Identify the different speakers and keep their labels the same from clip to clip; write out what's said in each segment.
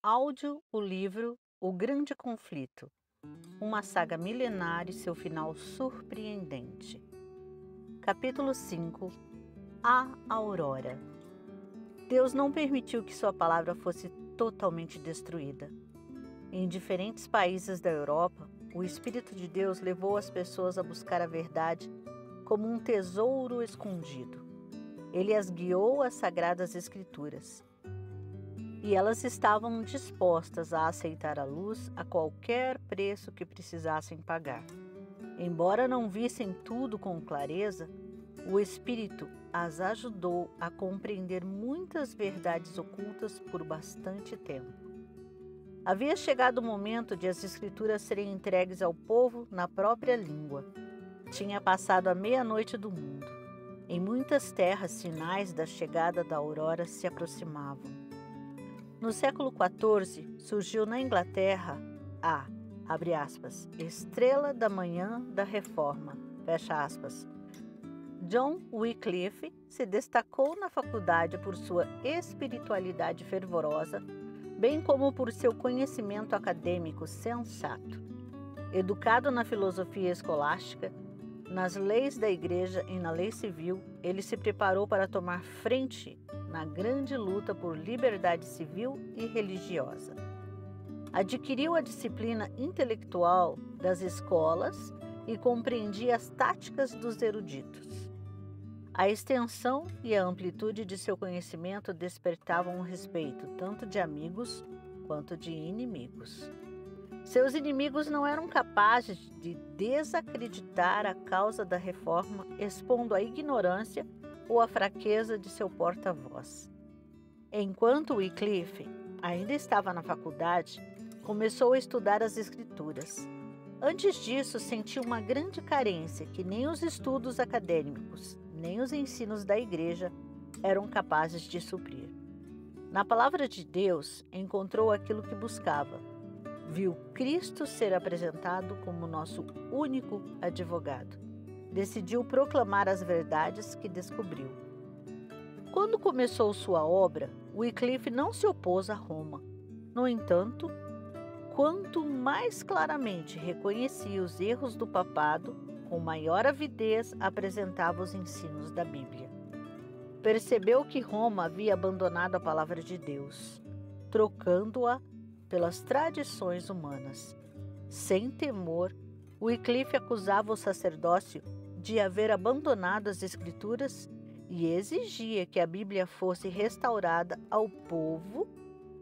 Speaker 1: Áudio, o livro O Grande Conflito, uma saga milenar e seu final surpreendente. Capítulo 5. A Aurora. Deus não permitiu que sua palavra fosse totalmente destruída. Em diferentes países da Europa, o Espírito de Deus levou as pessoas a buscar a verdade como um tesouro escondido. Ele as guiou às Sagradas Escrituras. E elas estavam dispostas a aceitar a luz a qualquer preço que precisassem pagar. Embora não vissem tudo com clareza, o Espírito as ajudou a compreender muitas verdades ocultas por bastante tempo. Havia chegado o momento de as Escrituras serem entregues ao povo na própria língua. Tinha passado a meia-noite do mundo. Em muitas terras, sinais da chegada da aurora se aproximavam. No século XIV, surgiu na Inglaterra a, abre aspas, estrela da manhã da Reforma, fecha aspas. John Wycliffe se destacou na faculdade por sua espiritualidade fervorosa, bem como por seu conhecimento acadêmico sensato. Educado na filosofia escolástica, nas leis da igreja e na lei civil, ele se preparou para tomar frente na grande luta por liberdade civil e religiosa. Adquiriu a disciplina intelectual das escolas e compreendia as táticas dos eruditos. A extensão e a amplitude de seu conhecimento despertavam o respeito tanto de amigos quanto de inimigos. Seus inimigos não eram capazes de desacreditar a causa da reforma, expondo a ignorância ou a fraqueza de seu porta-voz. Enquanto Wycliffe ainda estava na faculdade, começou a estudar as Escrituras. Antes disso, sentiu uma grande carência que nem os estudos acadêmicos, nem os ensinos da igreja eram capazes de suprir. Na palavra de Deus, encontrou aquilo que buscava. Viu Cristo ser apresentado como nosso único advogado. Decidiu proclamar as verdades que descobriu. Quando começou sua obra, Wycliffe não se opôs a Roma. No entanto, quanto mais claramente reconhecia os erros do papado, com maior avidez apresentava os ensinos da Bíblia. Percebeu que Roma havia abandonado a palavra de Deus, trocando-a pelas tradições humanas. Sem temor, Wycliffe acusava o sacerdócio de haver abandonado as Escrituras e exigia que a Bíblia fosse restaurada ao povo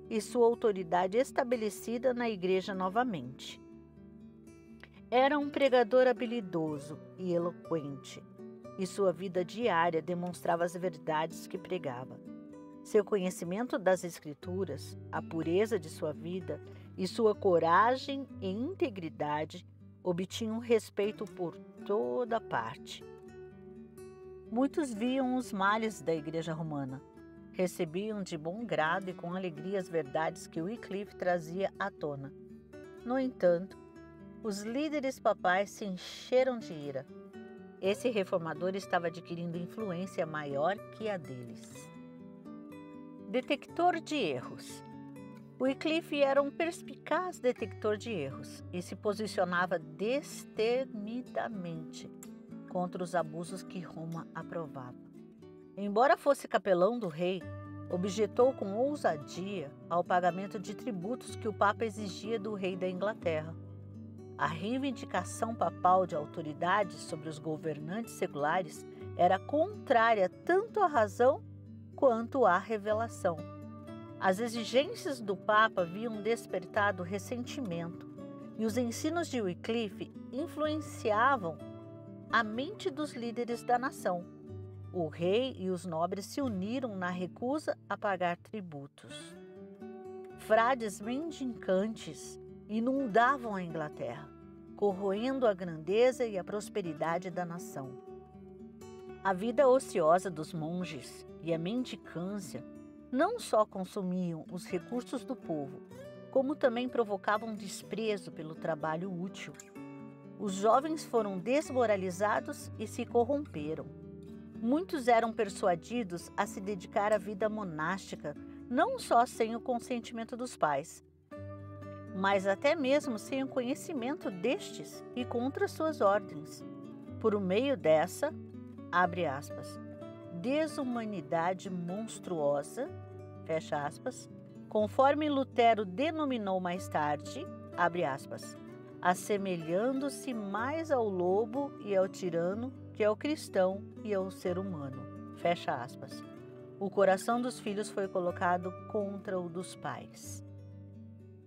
Speaker 1: e sua autoridade estabelecida na igreja novamente. Era um pregador habilidoso e eloquente, e sua vida diária demonstrava as verdades que pregava. Seu conhecimento das Escrituras, a pureza de sua vida e sua coragem e integridade obtinham respeito por toda parte. Muitos viam os males da Igreja Romana, recebiam de bom grado e com alegria as verdades que Wycliffe trazia à tona. No entanto, os líderes papais se encheram de ira. Esse reformador estava adquirindo influência maior que a deles. Detector de erros. Wycliffe era um perspicaz detector de erros e se posicionava destemidamente contra os abusos que Roma aprovava. Embora fosse capelão do rei, objetou com ousadia ao pagamento de tributos que o Papa exigia do rei da Inglaterra. A reivindicação papal de autoridade sobre os governantes seculares era contrária tanto à razão quanto à revelação. As exigências do Papa haviam despertado ressentimento e os ensinos de Wycliffe influenciavam a mente dos líderes da nação. O rei e os nobres se uniram na recusa a pagar tributos. Frades mendicantes inundavam a Inglaterra, corroendo a grandeza e a prosperidade da nação. A vida ociosa dos monges e a mendicância não só consumiam os recursos do povo, como também provocavam desprezo pelo trabalho útil. Os jovens foram desmoralizados e se corromperam. Muitos eram persuadidos a se dedicar à vida monástica não só sem o consentimento dos pais, mas até mesmo sem o conhecimento destes e contra suas ordens. Por meio dessa, abre aspas, desumanidade monstruosa, fecha aspas, conforme Lutero denominou mais tarde, abre aspas, assemelhando-se mais ao lobo e ao tirano que ao cristão e ao ser humano, fecha aspas. O coração dos filhos foi colocado contra o dos pais.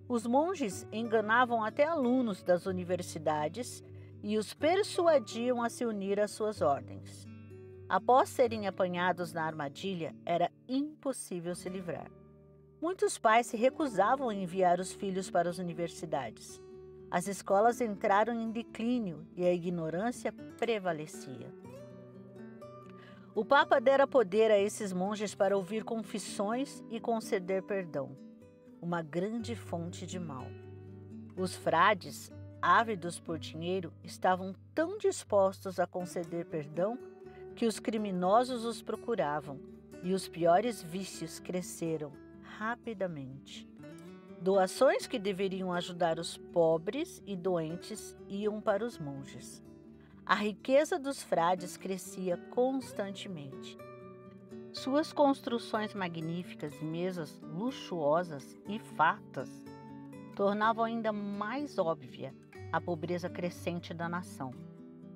Speaker 1: Os monges enganavam até alunos das universidades e os persuadiam a se unir às suas ordens. Após serem apanhados na armadilha, era impossível se livrar. Muitos pais se recusavam a enviar os filhos para as universidades. As escolas entraram em declínio e a ignorância prevalecia. O Papa dera poder a esses monges para ouvir confissões e conceder perdão, uma grande fonte de mal. Os frades, ávidos por dinheiro, estavam tão dispostos a conceder perdão que os criminosos os procuravam e os piores vícios cresceram rapidamente. Doações que deveriam ajudar os pobres e doentes iam para os monges. A riqueza dos frades crescia constantemente. Suas construções magníficas e mesas luxuosas e fartas tornavam ainda mais óbvia a pobreza crescente da nação.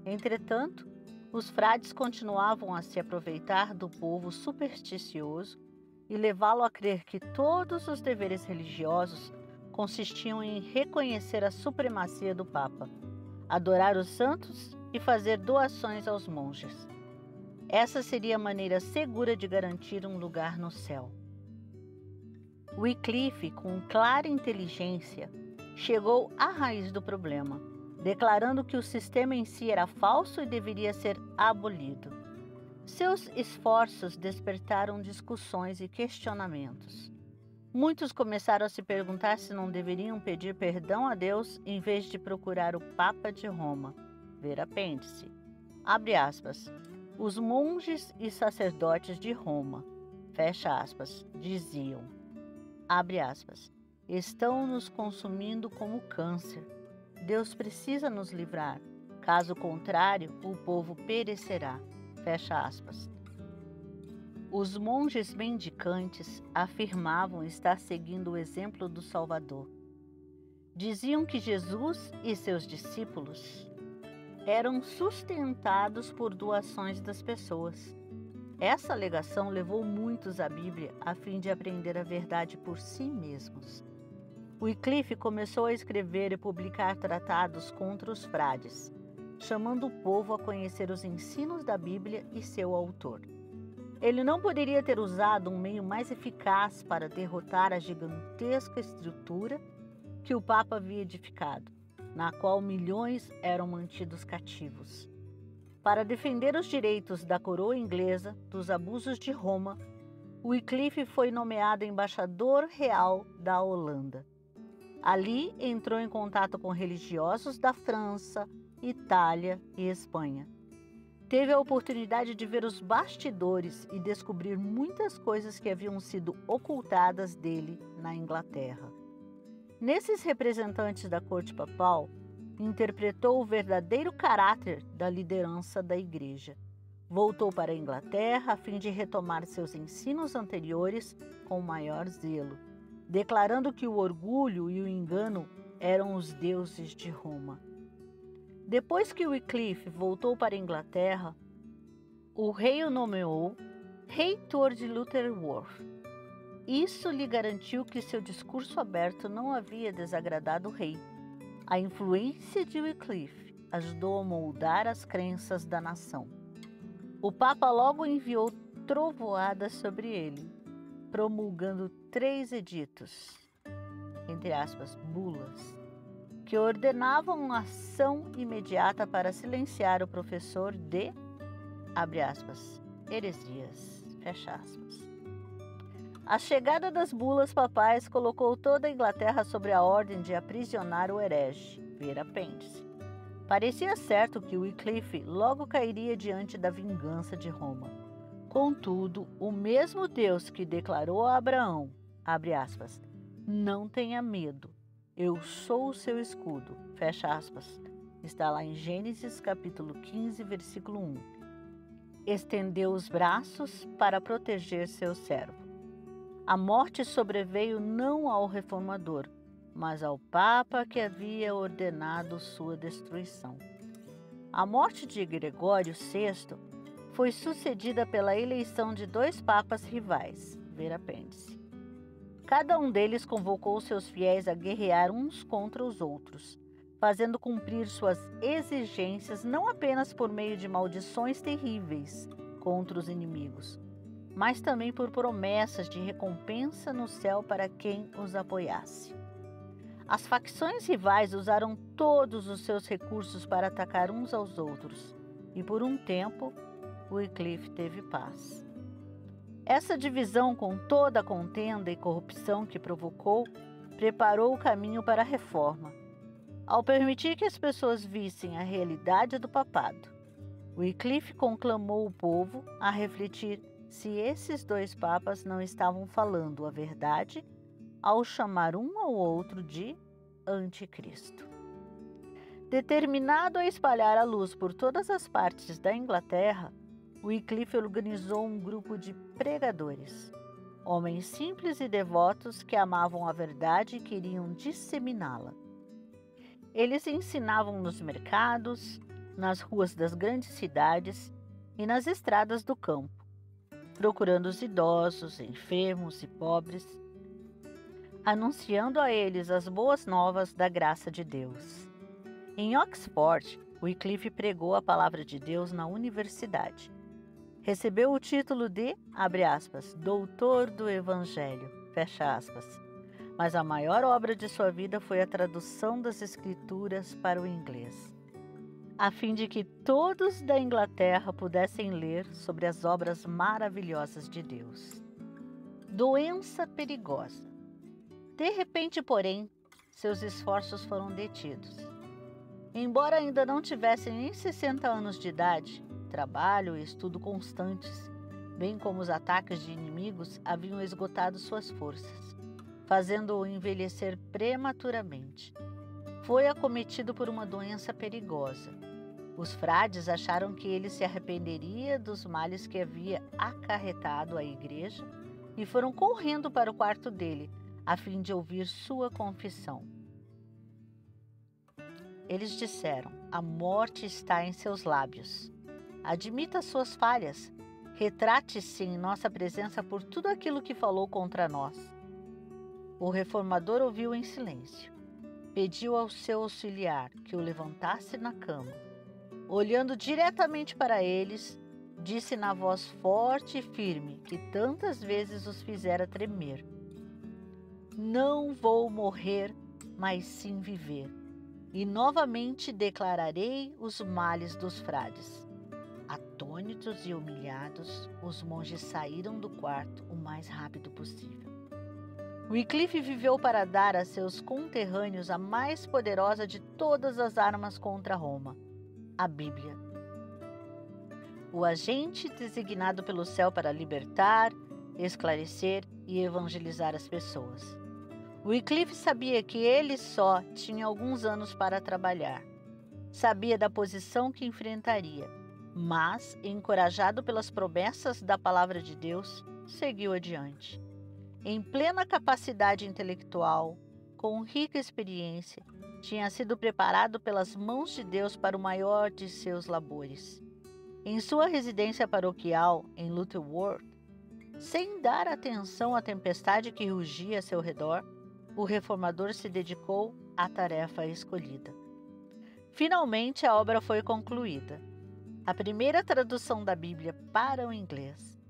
Speaker 1: Entretanto, os frades continuavam a se aproveitar do povo supersticioso e levá-lo a crer que todos os deveres religiosos consistiam em reconhecer a supremacia do Papa, adorar os santos e fazer doações aos monges. Essa seria a maneira segura de garantir um lugar no céu. Wycliffe, com clara inteligência, chegou à raiz do problema, declarando que o sistema em si era falso e deveria ser abolido. Seus esforços despertaram discussões e questionamentos. Muitos começaram a se perguntar se não deveriam pedir perdão a Deus em vez de procurar o Papa de Roma. Ver apêndice. Abre aspas. Os monges e sacerdotes de Roma, fecha aspas, diziam, abre aspas, estão nos consumindo como câncer. Deus precisa nos livrar. Caso contrário, o povo perecerá. Fecha aspas. Os monges mendicantes afirmavam estar seguindo o exemplo do Salvador. Diziam que Jesus e seus discípulos eram sustentados por doações das pessoas. Essa alegação levou muitos à Bíblia a fim de aprender a verdade por si mesmos. Wycliffe começou a escrever e publicar tratados contra os frades, chamando o povo a conhecer os ensinos da Bíblia e seu autor. Ele não poderia ter usado um meio mais eficaz para derrotar a gigantesca estrutura que o Papa havia edificado, na qual milhões eram mantidos cativos. Para defender os direitos da coroa inglesa dos abusos de Roma, Wycliffe foi nomeado embaixador real da Holanda. Ali entrou em contato com religiosos da França, Itália e Espanha. Teve a oportunidade de ver os bastidores e descobrir muitas coisas que haviam sido ocultadas dele na Inglaterra. Nesses representantes da corte papal, interpretou o verdadeiro caráter da liderança da Igreja. Voltou para a Inglaterra a fim de retomar seus ensinos anteriores com maior zelo, declarando que o orgulho e o engano eram os deuses de Roma. Depois que Wycliffe voltou para a Inglaterra, o rei o nomeou reitor de Lutterworth. Isso lhe garantiu que seu discurso aberto não havia desagradado o rei. A influência de Wycliffe ajudou a moldar as crenças da nação. O Papa logo enviou trovoadas sobre ele, promulgando 3 editos, entre aspas, bulas, que ordenavam uma ação imediata para silenciar o professor de, abre aspas, heresias, fecha aspas. A chegada das bulas papais colocou toda a Inglaterra sobre a ordem de aprisionar o herege, ver apêndice. Parecia certo que Wycliffe logo cairia diante da vingança de Roma. Contudo, o mesmo Deus que declarou a Abraão, abre aspas, não tenha medo, eu sou o seu escudo, fecha aspas, está lá em Gênesis capítulo 15, versículo 1. Estendeu os braços para proteger seu servo. A morte sobreveio não ao reformador, mas ao Papa que havia ordenado sua destruição. A morte de Gregório VI foi sucedida pela eleição de 2 papas rivais, ver apêndice. Cada um deles convocou seus fiéis a guerrear uns contra os outros, fazendo cumprir suas exigências não apenas por meio de maldições terríveis contra os inimigos, mas também por promessas de recompensa no céu para quem os apoiasse. As facções rivais usaram todos os seus recursos para atacar uns aos outros, e por um tempo, Wycliffe teve paz. Essa divisão, com toda a contenda e corrupção que provocou, preparou o caminho para a reforma. Ao permitir que as pessoas vissem a realidade do papado, Wycliffe conclamou o povo a refletir se esses 2 papas não estavam falando a verdade ao chamar um ao outro de anticristo. Determinado a espalhar a luz por todas as partes da Inglaterra, Wycliffe organizou um grupo de pregadores, homens simples e devotos que amavam a verdade e queriam disseminá-la. Eles ensinavam nos mercados, nas ruas das grandes cidades e nas estradas do campo, procurando os idosos, enfermos e pobres, anunciando a eles as boas novas da graça de Deus. Em Oxford, Wycliffe pregou a palavra de Deus na universidade. Recebeu o título de, abre aspas, doutor do Evangelho, fecha aspas. Mas a maior obra de sua vida foi a tradução das Escrituras para o inglês, a fim de que todos da Inglaterra pudessem ler sobre as obras maravilhosas de Deus. Doença perigosa. De repente, porém, seus esforços foram detidos. Embora ainda não tivessem nem 60 anos de idade, trabalho e estudo constantes, bem como os ataques de inimigos, haviam esgotado suas forças, fazendo-o envelhecer prematuramente. Foi acometido por uma doença perigosa. Os frades acharam que ele se arrependeria dos males que havia acarretado à igreja e foram correndo para o quarto dele, a fim de ouvir sua confissão. Eles disseram: a morte está em seus lábios. Admita suas falhas. Retrate-se em nossa presença por tudo aquilo que falou contra nós. O reformador ouviu em silêncio. Pediu ao seu auxiliar que o levantasse na cama. Olhando diretamente para eles, disse na voz forte e firme que tantas vezes os fizera tremer: não vou morrer, mas sim viver, e novamente declararei os males dos frades. Atônitos e humilhados, os monges saíram do quarto o mais rápido possível. Wycliffe viveu para dar a seus conterrâneos a mais poderosa de todas as armas contra Roma, a Bíblia. O agente designado pelo céu para libertar, esclarecer e evangelizar as pessoas. Wycliffe sabia que ele só tinha alguns anos para trabalhar. Sabia da posição que enfrentaria, mas, encorajado pelas promessas da palavra de Deus, seguiu adiante. Em plena capacidade intelectual, com rica experiência, tinha sido preparado pelas mãos de Deus para o maior de seus labores. Em sua residência paroquial em Lutterworth, sem dar atenção à tempestade que rugia a seu redor, o reformador se dedicou à tarefa escolhida. Finalmente, a obra foi concluída. A primeira tradução da Bíblia para o inglês.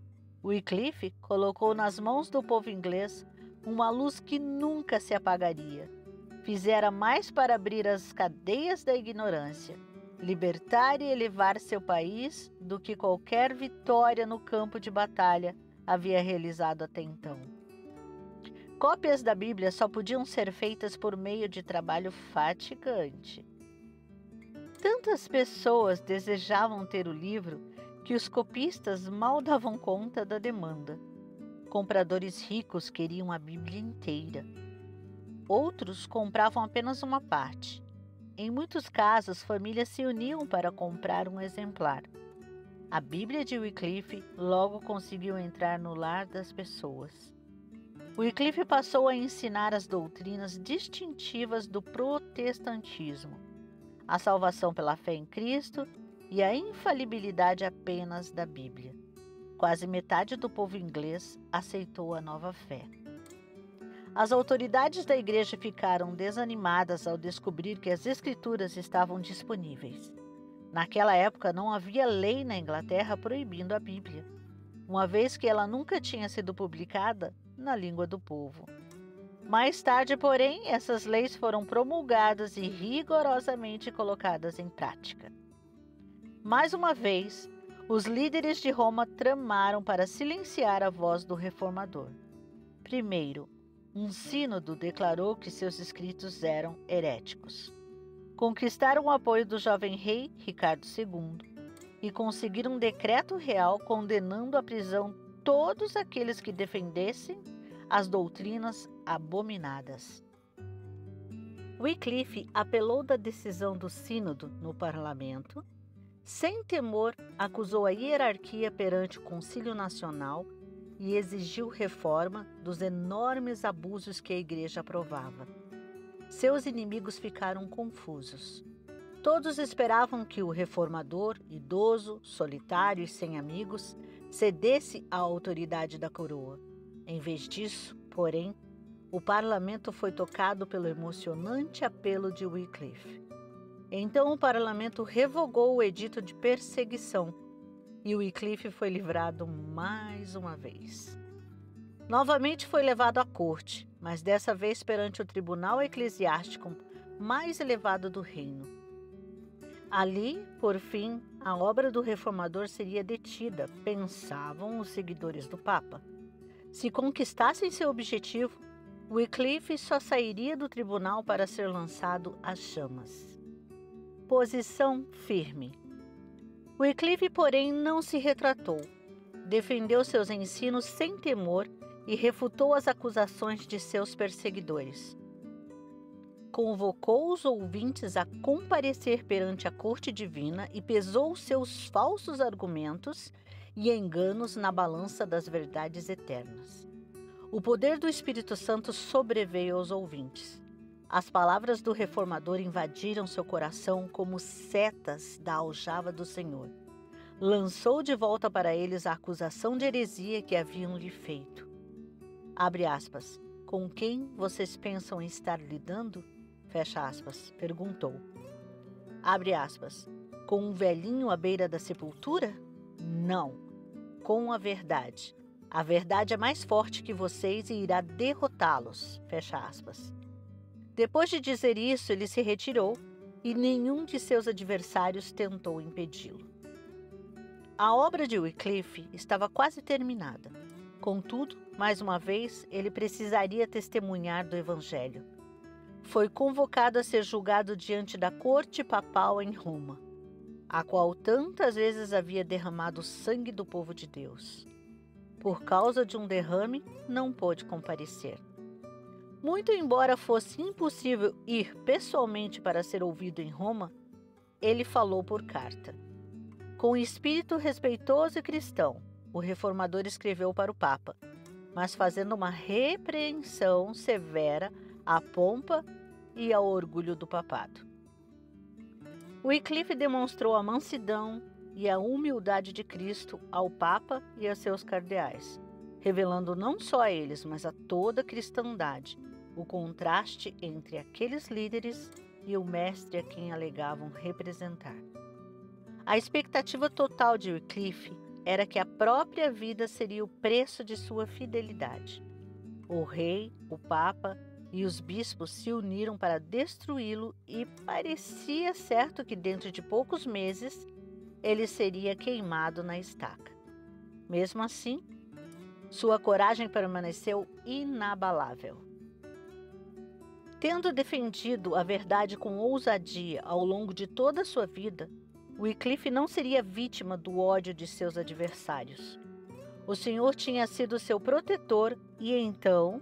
Speaker 1: Wycliffe colocou nas mãos do povo inglês uma luz que nunca se apagaria. Fizera mais para abrir as cadeias da ignorância, libertar e elevar seu país do que qualquer vitória no campo de batalha havia realizado até então. Cópias da Bíblia só podiam ser feitas por meio de trabalho fatigante. Tantas pessoas desejavam ter o livro que os copistas mal davam conta da demanda. Compradores ricos queriam a Bíblia inteira. Outros compravam apenas uma parte. Em muitos casos, famílias se uniam para comprar um exemplar. A Bíblia de Wycliffe logo conseguiu entrar no lar das pessoas. Wycliffe passou a ensinar as doutrinas distintivas do protestantismo, a salvação pela fé em Cristo e a infalibilidade apenas da Bíblia. Quase metade do povo inglês aceitou a nova fé. As autoridades da igreja ficaram desanimadas ao descobrir que as Escrituras estavam disponíveis. Naquela época não havia lei na Inglaterra proibindo a Bíblia, uma vez que ela nunca tinha sido publicada na língua do povo. Mais tarde, porém, essas leis foram promulgadas e rigorosamente colocadas em prática. Mais uma vez, os líderes de Roma tramaram para silenciar a voz do reformador. Primeiro, um sínodo declarou que seus escritos eram heréticos. Conquistaram o apoio do jovem rei Ricardo II e conseguiram um decreto real condenando à prisão todos aqueles que defendessem as doutrinas abominadas. Wycliffe apelou da decisão do sínodo no parlamento. Sem temor, acusou a hierarquia perante o Concílio Nacional e exigiu reforma dos enormes abusos que a igreja aprovava. Seus inimigos ficaram confusos. Todos esperavam que o reformador, idoso, solitário e sem amigos, cedesse à autoridade da coroa. Em vez disso, porém, o parlamento foi tocado pelo emocionante apelo de Wycliffe. Então o parlamento revogou o edito de perseguição e Wycliffe foi livrado mais uma vez. Novamente foi levado à corte, mas dessa vez perante o tribunal eclesiástico mais elevado do reino. Ali, por fim, a obra do reformador seria detida, pensavam os seguidores do Papa. Se conquistassem seu objetivo, Wycliffe só sairia do tribunal para ser lançado às chamas. Posição firme. Wycliffe, porém, não se retratou. Defendeu seus ensinos sem temor e refutou as acusações de seus perseguidores. Convocou os ouvintes a comparecer perante a corte divina e pesou seus falsos argumentos e enganos na balança das verdades eternas. O poder do Espírito Santo sobreveio aos ouvintes. As palavras do reformador invadiram seu coração como setas da aljava do Senhor. Lançou de volta para eles a acusação de heresia que haviam lhe feito. Abre aspas. Com quem vocês pensam em estar lidando? Fecha aspas. Perguntou. Abre aspas. Com um velhinho à beira da sepultura? Não. Com a verdade. A verdade é mais forte que vocês e irá derrotá-los. Fecha aspas. Depois de dizer isso, ele se retirou e nenhum de seus adversários tentou impedi-lo. A obra de Wycliffe estava quase terminada. Contudo, mais uma vez, ele precisaria testemunhar do Evangelho. Foi convocado a ser julgado diante da corte papal em Roma, a qual tantas vezes havia derramado o sangue do povo de Deus. Por causa de um derrame, não pôde comparecer. Muito embora fosse impossível ir pessoalmente para ser ouvido em Roma, ele falou por carta. Com espírito respeitoso e cristão, o reformador escreveu para o Papa, mas fazendo uma repreensão severa à pompa e ao orgulho do papado. Wycliffe demonstrou a mansidão e a humildade de Cristo ao Papa e a seus cardeais, revelando não só a eles, mas a toda a cristandade, o contraste entre aqueles líderes e o mestre a quem alegavam representar. A expectativa total de Wycliffe era que a própria vida seria o preço de sua fidelidade. O rei, o papa e os bispos se uniram para destruí-lo e parecia certo que dentro de poucos meses ele seria queimado na estaca. Mesmo assim, sua coragem permaneceu inabalável. Tendo defendido a verdade com ousadia ao longo de toda a sua vida, Wycliffe não seria vítima do ódio de seus adversários. O Senhor tinha sido seu protetor e então,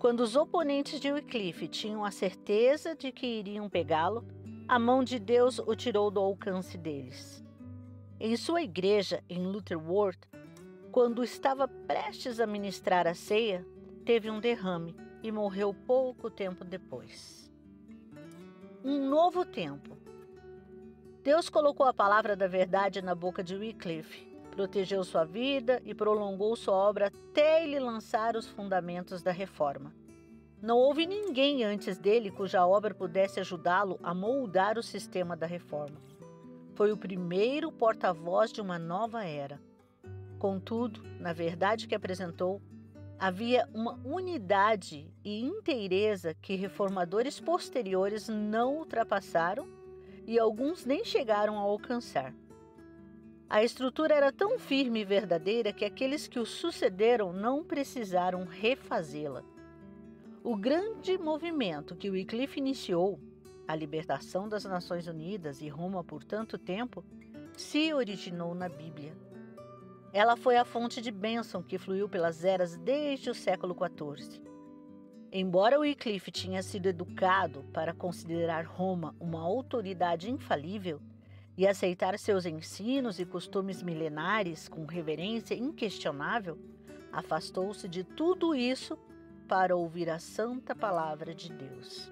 Speaker 1: quando os oponentes de Wycliffe tinham a certeza de que iriam pegá-lo, a mão de Deus o tirou do alcance deles. Em sua igreja, em Lutterworth, quando estava prestes a ministrar a ceia, teve um derrame e morreu pouco tempo depois. Um novo tempo. Deus colocou a palavra da verdade na boca de Wycliffe, protegeu sua vida e prolongou sua obra até ele lançar os fundamentos da reforma. Não houve ninguém antes dele cuja obra pudesse ajudá-lo a moldar o sistema da reforma. Foi o primeiro porta-voz de uma nova era. Contudo, na verdade que apresentou, havia uma unidade e inteireza que reformadores posteriores não ultrapassaram e alguns nem chegaram a alcançar. A estrutura era tão firme e verdadeira que aqueles que o sucederam não precisaram refazê-la. O grande movimento que Wycliffe iniciou, a libertação das Nações Unidas e Roma por tanto tempo, se originou na Bíblia. Ela foi a fonte de bênção que fluiu pelas eras desde o século XIV. Embora Wycliffe tinha sido educado para considerar Roma uma autoridade infalível e aceitar seus ensinos e costumes milenares com reverência inquestionável, afastou-se de tudo isso para ouvir a santa palavra de Deus.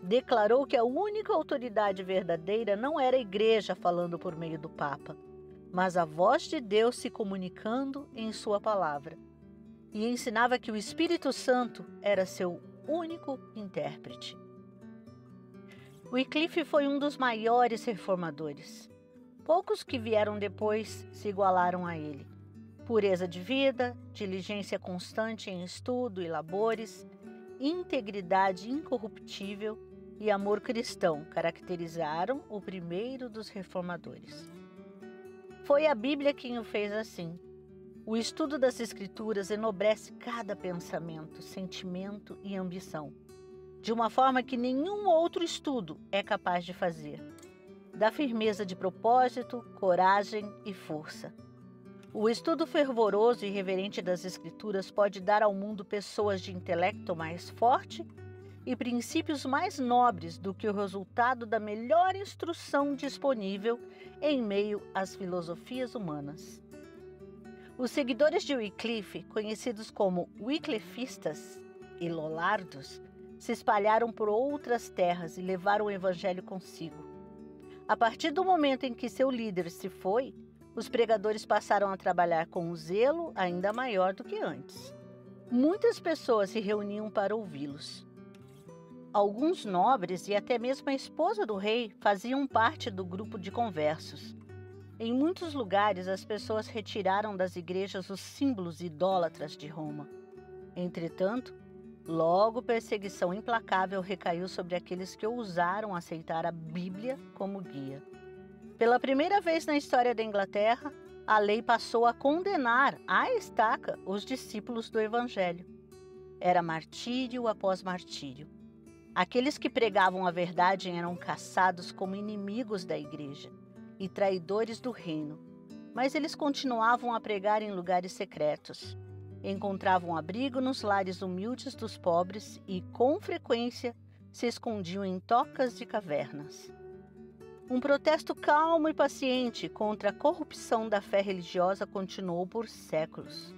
Speaker 1: Declarou que a única autoridade verdadeira não era a Igreja falando por meio do Papa, mas a voz de Deus se comunicando em sua palavra, e ensinava que o Espírito Santo era seu único intérprete. Wycliffe foi um dos maiores reformadores. Poucos que vieram depois se igualaram a ele. Pureza de vida, diligência constante em estudo e labores, integridade incorruptível e amor cristão caracterizaram o primeiro dos reformadores. Foi a Bíblia quem o fez assim. O estudo das Escrituras enobrece cada pensamento, sentimento e ambição, de uma forma que nenhum outro estudo é capaz de fazer. Dá firmeza de propósito, coragem e força. O estudo fervoroso e reverente das Escrituras pode dar ao mundo pessoas de intelecto mais forte e princípios mais nobres do que o resultado da melhor instrução disponível em meio às filosofias humanas. Os seguidores de Wycliffe, conhecidos como wyclifistas e lollardos, se espalharam por outras terras e levaram o evangelho consigo. A partir do momento em que seu líder se foi, os pregadores passaram a trabalhar com um zelo ainda maior do que antes. Muitas pessoas se reuniam para ouvi-los. Alguns nobres e até mesmo a esposa do rei faziam parte do grupo de conversos. Em muitos lugares, as pessoas retiraram das igrejas os símbolos idólatras de Roma. Entretanto, logo perseguição implacável recaiu sobre aqueles que ousaram aceitar a Bíblia como guia. Pela primeira vez na história da Inglaterra, a lei passou a condenar à estaca os discípulos do Evangelho. Era martírio após martírio. Aqueles que pregavam a verdade eram caçados como inimigos da igreja e traidores do reino, mas eles continuavam a pregar em lugares secretos. Encontravam abrigo nos lares humildes dos pobres e, com frequência, se escondiam em tocas de cavernas. Um protesto calmo e paciente contra a corrupção da fé religiosa continuou por séculos.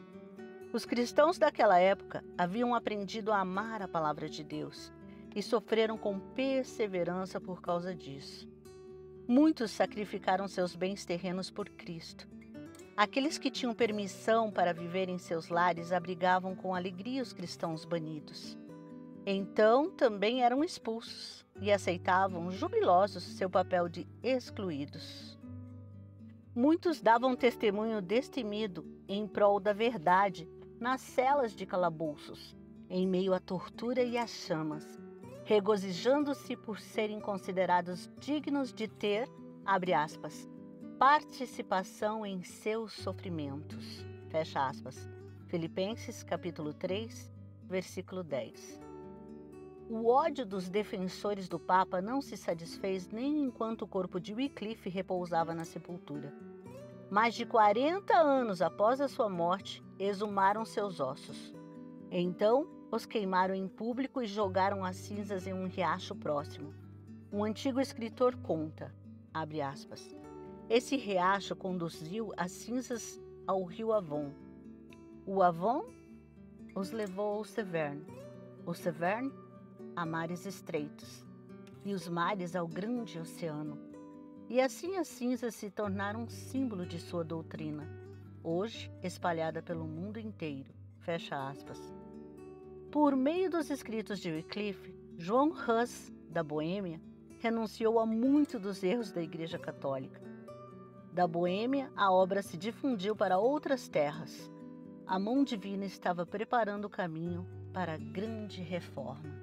Speaker 1: Os cristãos daquela época haviam aprendido a amar a palavra de Deus e sofreram com perseverança por causa disso. Muitos sacrificaram seus bens terrenos por Cristo. Aqueles que tinham permissão para viver em seus lares abrigavam com alegria os cristãos banidos. Então também eram expulsos e aceitavam jubilosos seu papel de excluídos. Muitos davam testemunho destemido em prol da verdade nas celas de calabouços, em meio à tortura e às chamas, regozijando-se por serem considerados dignos de ter, abre aspas, participação em seus sofrimentos, fecha aspas. Filipenses capítulo 3, versículo 10. O ódio dos defensores do Papa não se satisfez nem enquanto o corpo de Wycliffe repousava na sepultura. Mais de 40 anos após a sua morte, exumaram seus ossos. Então, os queimaram em público e jogaram as cinzas em um riacho próximo. Um antigo escritor conta, abre aspas, esse riacho conduziu as cinzas ao rio Avon. O Avon os levou ao Severn. O Severn a mares estreitos. E os mares ao grande oceano. E assim as cinzas se tornaram um símbolo de sua doutrina, hoje espalhada pelo mundo inteiro. Fecha aspas. Por meio dos escritos de Wycliffe, João Hus, da Boêmia, renunciou a muitos dos erros da Igreja Católica. Da Boêmia, a obra se difundiu para outras terras. A mão divina estava preparando o caminho para a grande reforma.